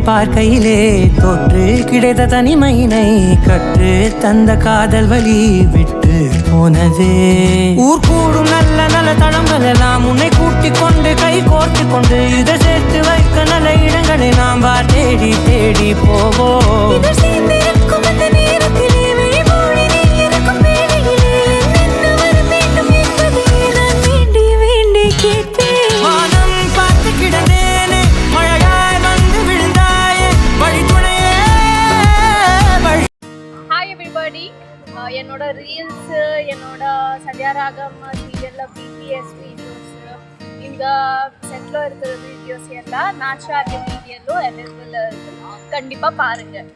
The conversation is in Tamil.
பார்க்கையிலே தொற்று கிடைத்த தனிமையினை கற்று தந்த காதல் வழி விட்டு போனதே. ஊர் கூடும் நல்ல நல்ல தளங்கள் எல்லாம் உன்னை கூட்டிக் கொண்டு கை கோர்த்து கொண்டு இதை சேர்த்து வைக்க நல்ல இடங்களை நாம் தேடி தேடி போவோம். என்னோட ரீல்ஸ், என்னோட சத்யாராகம் சீரியல்ல பிடிஎஸ் வீடியோஸ், இந்த செட்டில் இருக்கிற வீடியோஸ் எல்லாம் நாச்சார்ஜ் மீடியாலும் அவைலபிள் இருக்கு. கண்டிப்பாக பாருங்கள்.